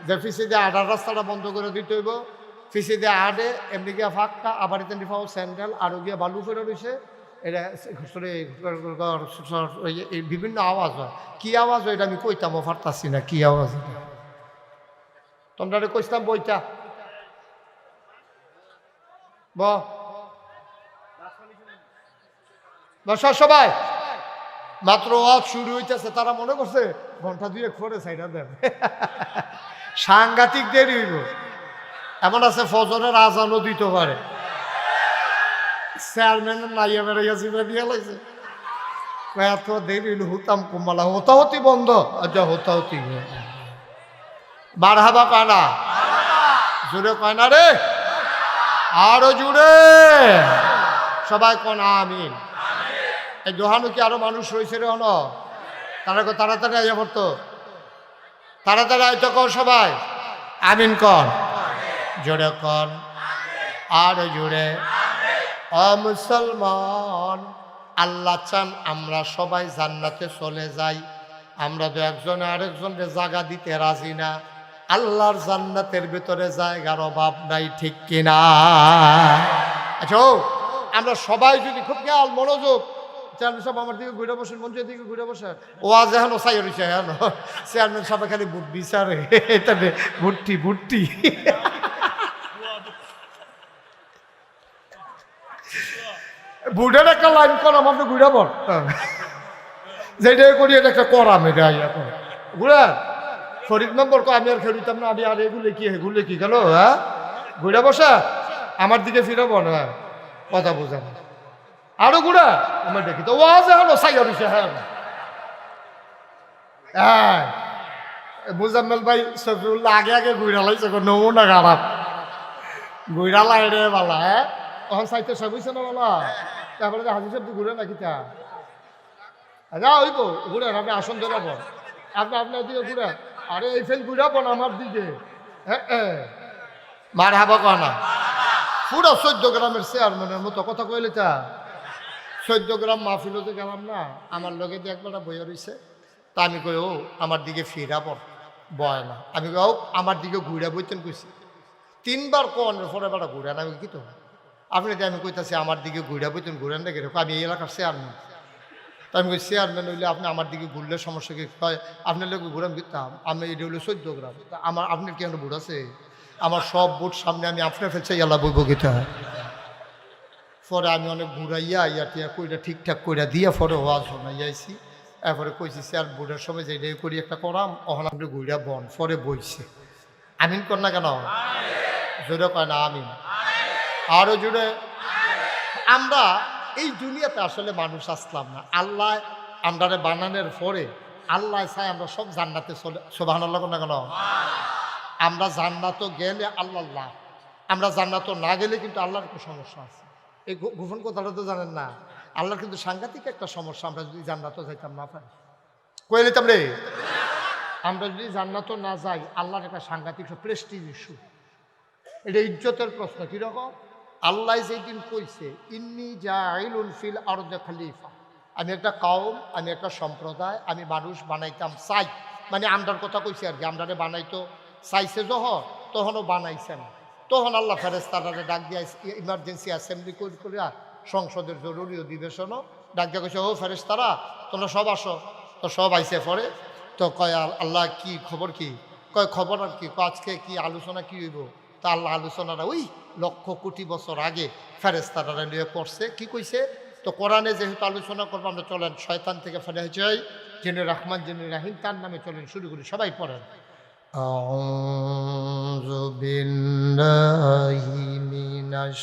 যে ফিসে দিয়ে আডার রাস্তাটা বন্ধ করে দিতে হইব, ফিসে দিয়ে আডে এমনি গিয়া ফাঁকা, আবার এতে ফাও স্যান্ডেল আরও গিয়া বালু ফেরে রয়েছে। এটা বিভিন্ন আওয়াজ হয়। কি আওয়াজ হয় এটা আমি কইতামও পারতাছি না, কি আওয়াজ এটা তোমরা কইতাম বইটা বসা সবাই। মাত্র ওয়াজ শুরু হইতেছে, তারা মনে করছে ঘন্টা দুয়েক পরে সাইডা দেন। সাংঘাতিক দেরি হইব। এমন আছে ফজরের আজানও দিতে পারে। চেয়ারম্যানের নাইয়া বেড়াইয়া জিবা দিয়া লাগছে, এত দেরি হইল হুতাম কুমালা, হতাহতি বন্ধ। আচ্ছা হতাহতি মারহাবা কানা জুড়ে কয় না রে, আরো জুড়ে সবাই কন আমিন। এই দোহানো কি আরো মানুষ রয়েছে রে হন, তারা তাড়াতাড়ি আইয়া পড়তো, তাড়াতাড়ি আইতো কন সবাই আমিন কন, জোরে কন আরো জুড়ে। ও মুসলমান, আল্লাহ চান আমরা সবাই জান্নাতে চলে যাই, আমরা তো একজনে আরেকজনকে জায়গা দিতে রাজি না। আল্লাহর জান্নাতের ভিতরে জায়গার অভাব নাই, ঠিক কিনা? আচ্ছা আমরা সবাই যদি খুব খেয়াল মনোযোগ, চেয়ারম্যান সাহেব আমার দিকে ঘুরে বসেন, মঞ্চের দিকে ঘুরে বসেন। ও আজ এখন সাই রয়েছে এখন চেয়ারম্যান সাহেব খালি বুট বিচারে, এটা ভুট্টি ভুট্টি। বুটের একটা লাইন করাম, আপনি ঘুরে বল যেটাই করি, এটা একটা করাম, এটা ঘুরে শরীর নম্বর আমি আর খেলিতাম না, আমি আর এগুলো কি এগুলো কি গেল, হ্যাঁ ঘুরে বসা আমার দিকে ফিরাবো না, কথা বোঝা আরো ঘুরা আমার দেখি তো ওয়াজ হলো সাইয়া রইছে। হ্যাঁ হ্যাঁ মুজাম্মেল ভাই সফিউল্লাহ আগে আগে ঘুরা লাইছে, নমুনা খারাপ ঘুরা লাই রে বালা। হ্যাঁ তখন সাইতে সব হইছে না বালা, তারপরে হাজির সাহেব ঘুরে নাকি তা যা হইব ঘুরে, আপনি আসন ধরাবো, আপনি আপনার দিকে ঘুরে, আরে এই ফেল ঘুরাবো না আমার দিকে। হ্যাঁ মার হাবা কনা পুরো 14 গ্রামের চেয়ারম্যানের মতো কথা কইলে তা 14 গ্রাম মাহফিলতে গেলাম না, আমার লগে দিয়ে একবার বইয়া রয়েছে, তা আমি কই ও আমার দিকে ফিরা বয় না, আমি কই ও আমার দিকে ঘুরা বইতেন কইছি 3 বার কোন পরে বেড়া ঘুরে না, আমি কি তো আপনি আমি কইতাছি আমার দিকে ঘুরা বইতেন, ঘুরেন না কেন, আমি এই এলাকার চেয়ারম্যান। তা আমি কই চেয়ারম্যান হইলে আপনি আমার দিকে ঘুরলে সমস্যা কি? আপনার লোক ঘুরাম দিতাম, আমি এটা হইলো 14 গ্রাম, আমার আপনার কি একটা বুট আছে? আমার সব বুট সামনে আমি আপনার ফেলছে ইয়ালা বইব গীতা। পরে আমি অনেক ঘুরাইয়া টিয়া কইরা ঠিকঠাক কইরা দিয়া পরে ওয়াজ শোনাইয়াছি। এরপরে কইছি স্যার বুটের সময় যেটাই করি একটা করাম, অহন আপনি ঘুরা বন, পরে বইছে। আমিন কর না কেন? জোরে কয় না আমিন, আরো জোরে। আমরা এই দুনিয়াতে আসলে মানুষ আসলাম না, আল্লাহ আমরারে বানানোর পরে আল্লাহ চাই আমরা সব জান্নাতে চলে। সুবহানাল্লাহ না কেন? আমরা জান্নাত গেলে আল্লাহ, আমরা জান্নাত না গেলে কিন্তু আল্লাহর একটা সমস্যা আছে। এই গোপন কথাটা তো জানেন না, আল্লাহর কিন্তু সাংঘাতিক একটা সমস্যা। আমরা যদি জান্নাত যাইতাম না পারি, কয়ে নিতাম রে, আমরা যদি জান্নাত না যাই আল্লাহর একটা সাংঘাতিক প্রেস্টিজ ইস্যু, এটা ইজ্জতের প্রশ্ন। কিরকম? আল্লাহ যেদিন কইছে ইন্নী জাইলুন ফিল আরদে খলিফা, আমি একটা কওম, আমি একটা সম্প্রদায়, আমি মানুষ বানাইতাম চাই, মানে আমরার কথা কইছি আর কি, আমরারে বানাইতো চাইছে তখনও বানাইছে না। তখন আল্লাহ ফেরেশতারে ডাক দিয়া ইমার্জেন্সি অ্যাসেম্বলি করিয়া সংসদের জরুরি অধিবেশনও ডাক দিয়া কইছে, ও ফেরেশতারা তোমরা সব আসো। তো সব আইসে পরে তো কয় আল্লাহ কি খবর? কি কয় খবর আর কি, আজকে কি আলোচনা কি হইব? তা আল্লাহ আলোচনাটা ওই লক্ষ কোটি বছর আগে ফেরেশতারা নিয়ে করছে। কি কইছে? তো কোরআনে যেহেতু আলোচনা করবো, আমরা চলেন শয়তান থেকে ফেলে যাই, যিনি রহমান যিনি রাহিম, তার নামে চলেন, শুরু করি। সবাই পড়েন আউযু বিল্লাহি মিনাশ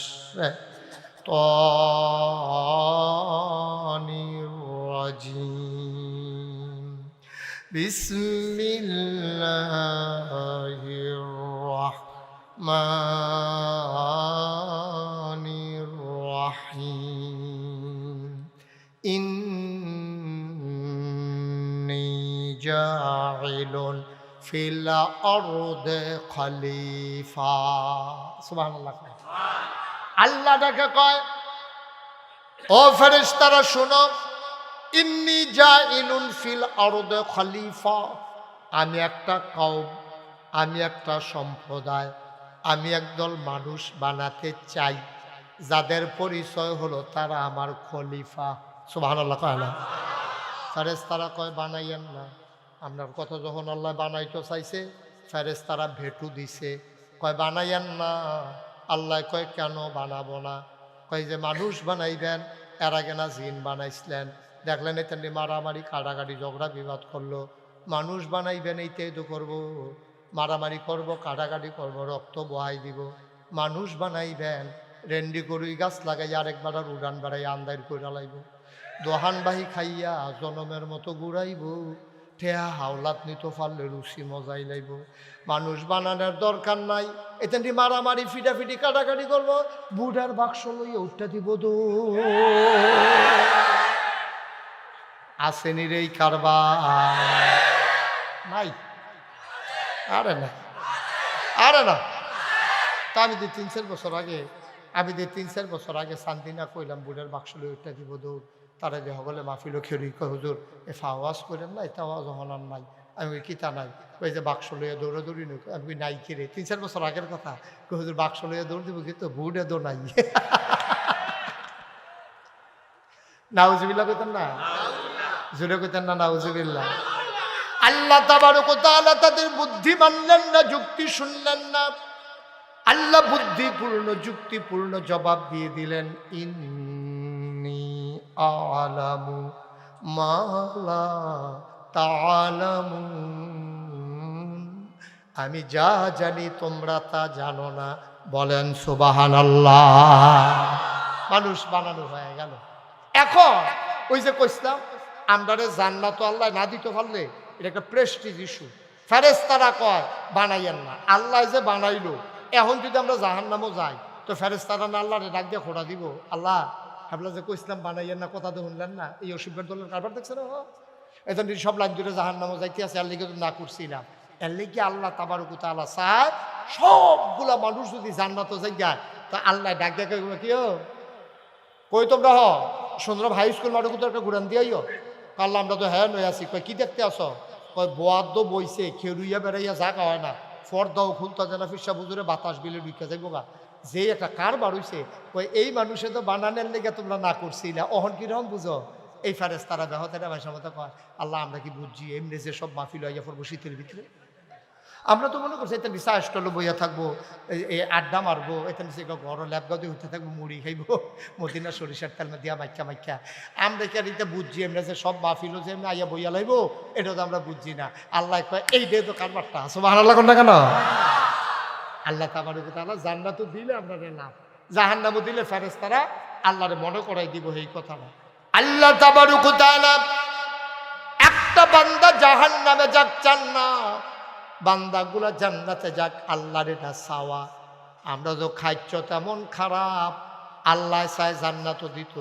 শাইতানির রাজিম। বিসমিল্লাহির রাহমানির রাহিম। ইন্নী জাইলুন ফিল আরদে খলিফা। সুবহানাল্লাহ। আল্লাহ ডাকে কয়, ও ফেরেশতারা শোনো, ইন্নী জাইলুন ফিল আরদে খলিফা, আমি একটা কওম, আমি একটা সম্প্রদায়, আমি একদল মানুষ বানাতে চাই যাদের পরিচয় হলো তারা আমার খলিফা। সুবহানাল্লাহ কয় না? ফেরেশতারা কয় বানাইয়েন না। আপনার কথা যখন আল্লাহ বানাইতে চাইছে ফেরেশতারা ভেটু দিছে, কয় বানাইয়েন না। আল্লাহ কয় কেন বানাবো না? কয় যে মানুষ বানাইবেন, এর আগে না জিন বানাইছিলেন, দেখলেন এতে মারামারি কাটাকাটি ঝগড়া বিবাদ করলো। মানুষ বানাইবেন এইটাই তো করবো, মারামারি করব, কাটাকাটি করব, রক্ত বহাই দিব। মানুষ বানাইবেন, রেন্ডি গরুই গাছ লাগাই আরেকবার আর উড়ান বাড়াই আন্দার করে লাইব, দোহানবাহি খাইয়া জনমের মতো ঘুরাইব, ঠেয়া হাওলাত নিত পারলে রুচি মজাই লাইব। মানুষ বানানোর দরকার নাই, এতেন মারামারি ফিটাফিটি কাটাকাটি করব, বুড়ার বাক্স লইয়া উঠটা দিব দো। আসেনি রে কারবার নাই? আরে না, আরে না। তা আমি 3-4 বছর আগে, আমি 3-4 বছর আগে শান্তি না কইলাম বুড়ার বাক্স লই উঠটা দিব দৌড়। তারা দেহ বলে মাহফিল খেরি কয় হুজুর এ আওয়াজ করেন না, এটা আওয়াজ হনার নাই। আমি ওই কিতা নাই, ওই যে বাক্স লইয়া দৌড়াদৌড়ি নই, আমি নাই কিরে 3-4 বছর আগের কথা। হুজুর বাক্স লইয়া দৌড় দিব কিন্তু বুড়ে দৌড় নাই। নাউজুবিল্লাহ কইতেন না? জোরে কইতেন না নাউজুবিল্লাহ? আল্লাহ তাবারক ওয়া তাআলা তাদের বুদ্ধি মানলেন না, যুক্তি শুনলেন না। আল্লাহ বুদ্ধিপূর্ণ যুক্তিপূর্ণ জবাব দিয়ে দিলেন, ইন্নী আ'লামু মা লা তা'লামুন, আমি যা জানি তোমরা তা জানো না। বলেন সুবহানাল্লাহ। মানুষ বানানো হয়ে গেল। এখন ওই যে কইছিলাম আমরা জান্নাত আল্লাহ না দিতে পারলে এটা একটা প্রেস্টিজ ইস্যু। ফেরেশতারা কয় বানাইয়েন না, আল্লাহ যে বানাইলো, এখন যদি আমরা জাহান্নামও যাই তো ফেরেশতারা না আল্লাহরে ডাক দিয়ে খোঁড়া দিব, আল্লাহ আপনার যে কইছিলাম বানাইয়েন না, কথা তো শুনলেন না, এই অসুবিধার দলের কারবার দেখছেন। এখন সব লাইন ধরে জাহান্নামও যাইতে আছে, এর লিগে তো না করছিলাম। এর লিগে আল্লাহ তাবারক ওয়া তাআলা চায় সবগুলা মানুষ যদি জান্নাতে যাই যায় তা আল্লাহ ডাক দিয়ে কি কই তোমরা সুন্দর হাই স্কুল মাঠে কোথাও একটা ঘুরান দিয়াইও। আল্লাহ আমরা তো হ্যাঁ নই আছি। কয় কি দেখতে আসো? কয় বোয়াদ্দ বইছে খেরুইয়া বেড়াইয়া জাগা হয় না, ফর্দাও খুলতা জানা ফিসা বুঝুরে বাতাস বিলে ঢুকে যাইব গা। যে একটা কারবার হইছে, কয় এই মানুষে তো বানানের লেগে তোমরা না করছি না, অহন কিরকম বুঝো? এই ফেরেশতারা বেহতেরা ভাষা মতো কয় আল্লাহ আমরা কি বুঝছি এমনি যে সব মাহফিল হইয়া পড়বো শীতের ভিতরে? আমরা তো মনে করছি এতে নিচে স্টলে বইয়া থাকবো, এই আড্ডা মারবো, এতে নিচে ঘর ল্যাবগাও দিয়ে উঠতে থাকবো, মুড়ি খাইবো মদিনা সরিষার তেল দিয়া মাইকা মাইকা। আমরা কি আর এটা বুঝছি এমনি যে সব মাহফিলও যে এমনি আইয়া বইয়া লাইবো? এটা তো আমরা বুঝছি না। আল্লাহ কয় এই ডে তো কারবারটা সুবহানাল্লাহ কোন না কেন? আল্লাহ তাবারক ওয়া তাআলা জান্নাতও দিলে আপনাদের লাভ, জাহান্নামও দিলে ফেরেশতারা আল্লাহরে মনে করাই দিব এই কথাটা। আল্লাহ তাবারক ওয়া তাআলা একটা বান্দা জাহান্নামে যাক চান না, বান্দাগুলা জান্নাতে যাক, আল্লাহর এটা চাওয়া। আমরা তো খাইছ তেমন খারাপ, আল্লাহ চায় জান্নাতও দিত,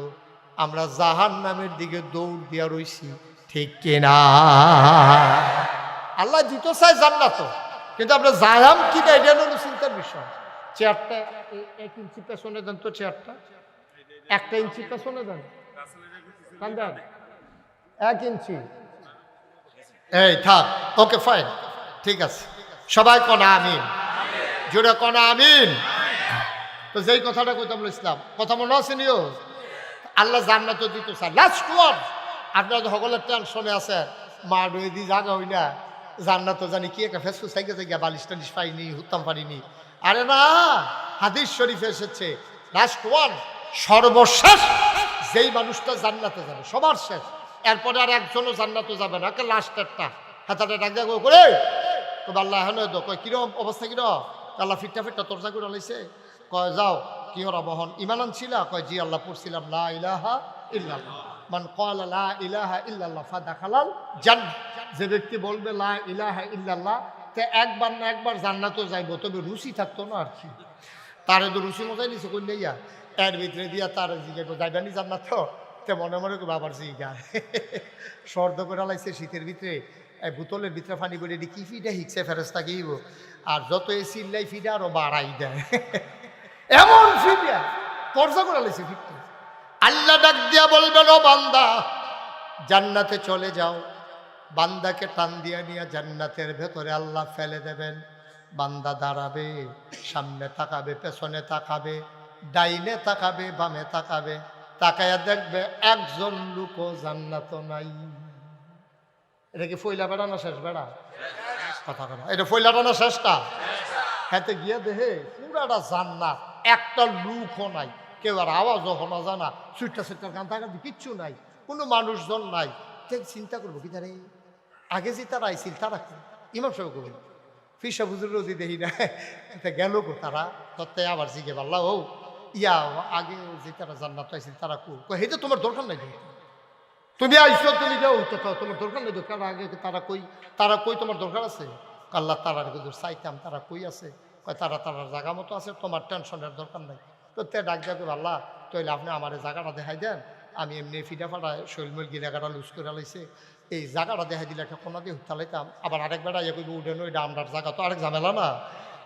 আমরা জাহান্নামের দিকে দৌড় দিয়া রইছি, ঠিক কিনা? আল্লাহ দিত চায় জান্নাত, কিন্তু আমরা যাইলাম কি না এটা হলো চিন্তার বিষয়। চেয়ারটা 1 ইঞ্চি পেছনে দেন তো, চেয়ারটা 1 ইঞ্চি পেছনে দেন, 1 ইঞ্চি। এই থাক, ওকে ফাইন, ঠিক আছে। সবাই কনা আমিন, জোরে কনা আমিন। তো যেই কথাটা কইতাম ইসলাম, কথা মনে আছে নিও? আল্লাহ জান্নাত দিতে চায়। লাস্ট ওয়ার্ড, আপনারা তো সকলের টেনশনে আছেন, মা ডুয়ে দি জাগা হই না, জান্নাত জানি কি একটা ফেসফুস থাইকে জায়গা, বালিশ টালিশ পাইনি, হুত্তাম পারিনি। আরে না, হাদিস শরীফে এসেছে লাস্ট ওয়ান, সর্বশেষ যেই মানুষটা জান্নাতে যাবে, সবার শেষ, এরপরে আর একজনও জান্নাতে যাবে না, লাস্টেরটা হাতাটা ডাক দেওয়া করে তবে আল্লাহ এখন কয় কিরম অবস্থা, কিরম? আল্লাহ ফিটটা ফিটটা তরজা করে লাইছে। কয় যাও কি ওরা বহন ইমান আনছিলা? কয় জি আল্লাহ পড়ছিলাম লা ইলাহা ইল্লাল্লাহ, মান ক্বালা লা ইলাহা ইল্লাল্লাহ ফাদাখালাল জান্নাহ। যে ব্যক্তি বলবে লা ইলাহা ইল্লাল্লাহ, তে একবার না একবার জান্নাতও যাইব, তবে রুচি থাকতো না আর কি। তারে তো রুচি মজাই নিছে কইলেইয়া, এর ভিতরে দিয়া তার জিজ্ঞাসা যাইবানি জান্নাত, তে মনে মনে বাবার জিগা সর্দ করে লাইছে শীতের ভিতরে, বোতলের ভিতরে পানি করে কি ফিডা হিকছে ফেরেস্তা গিয়েব, আর যত এই চিল্লাই ফিডা আরো বাড়াই দেয়, এমন ফিডা তরজা করে লাইছে ফিটটা। আল্লাহ ডাক দিয়া বলবেন ও বান্দা জান্নাতে চলে যাও। বান্দাকে টান দিয়া নিয়ে জান্নাতের ভেতরে আল্লাহ ফেলে দেবেন। বান্দা দাঁড়াবে, সামনে তাকাবে, পেছনে তাকাবে, ডাইনে তাকাবে, বামে তাকাবে, তাকায়া দেখবে একজন লোকও জান্নাত নাই। এটা কি ফইলা বেড়া না শেষ বেড়া? কথা কথা, এটা ফইলাটা না শেষটা? হাতে গিয়ে দেহে পুরাটা জান্নাত, একটা লুকও নাই, কেউ আর আওয়াজও শোনা যায় না, সুইটটা সুইটটার গান থাকার কিচ্ছু নাই, কোনো মানুষজন নাই। চিন্তা করবো কি তারে আগে যে তারা আইছিল তারা ইমাম সাহেব করবো ফিসা বুঝুর রোদি দেখি না গেল গো তারা তত্ত্বে আবার জিগে পারলা ও ইয়া আগে যে তারা জান্নাত আইছিল তারা হেঁটে তোমার দরকার নাই, তুমি আইসো তুমি যাও, তোমার দরকার নেই, দরকার আগে তারা কই তোমার দরকার আছে? আল্লাহ তারার চাইতাম, তারা কই আছে? কয় তারা তারার জায়গা মতো আছে, তোমার টেনশনের দরকার নাই। তো তে ডাক যাবে আল্লাহ তাইলে আপনি আমার জায়গাটা দেখাই দেন, আমি এমনি ফিটা ফাটা শৈলমূল গিলাগাটা লুজ করে লাইছে, এই জায়গাটা দেখাই দিলে একটা কোনা দিয়ে হুতালাইতাম, আবার আরেকবার ইয়ে করবো উঠে নই, এটা আমরার জায়গা তো আরেক ঝামেলা না,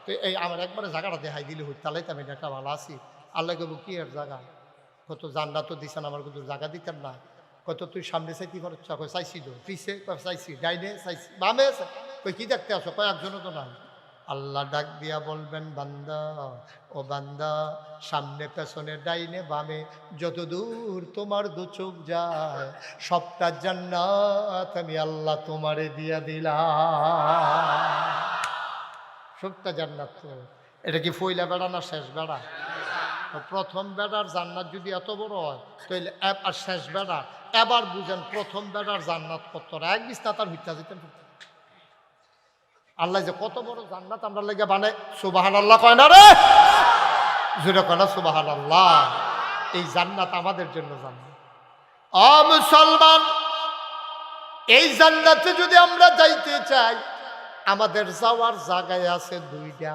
তো এই আমার একবারে জায়গাটা দেখাই দিলে হুতালাইতাম, এটা একটা ভালো আছি। আল্লাহ কবু কি এর জায়গা? কত জান্নাত তো দিছেন, আমার কিন্তু জায়গা দিতেন না। কত তুই সামনে চাইতে পারছ? কয় চাইছি তো, পিছে চাইছি, ডাইনে চাইছি, বামে কই কি দেখতে আসো? কয় একজনও তো নাই। আল্লাহ ডাক দিয়া বলবেন বান্দা, ও বান্দা, সামনে পেছনে ডাইনে বামে যত দূর তোমার দু চোখ যায় সবটা জান্নাত আমি আল্লাহ তোমারে দিয়া দিলাম। সবটা জান্নাত। তো এটা কি ফইলা বেড়া না শেষ বেড়া? প্রথম বেড়ার জান্নাত যদি এত বড় হয় তাহলে আর শেষ বেড়া এবার বুঝেন প্রথম বেড়ার জান্নাত কত, এক বিস্তা তার হইতা যেতেন। আল্লাহ যে কত বড় জান্নাত আমরা লেগে বানাই, সুবহানাল্লাহ কয় না রে? জোরে কয় না সুবহানাল্লাহ? এই জান্নাত আমাদের জন্য জান্নাত। ও মুসলমান, এই জান্নাতে যদি আমরা যাইতে চাই, আমাদের যাওয়ার জায়গায় আছে দুইটা।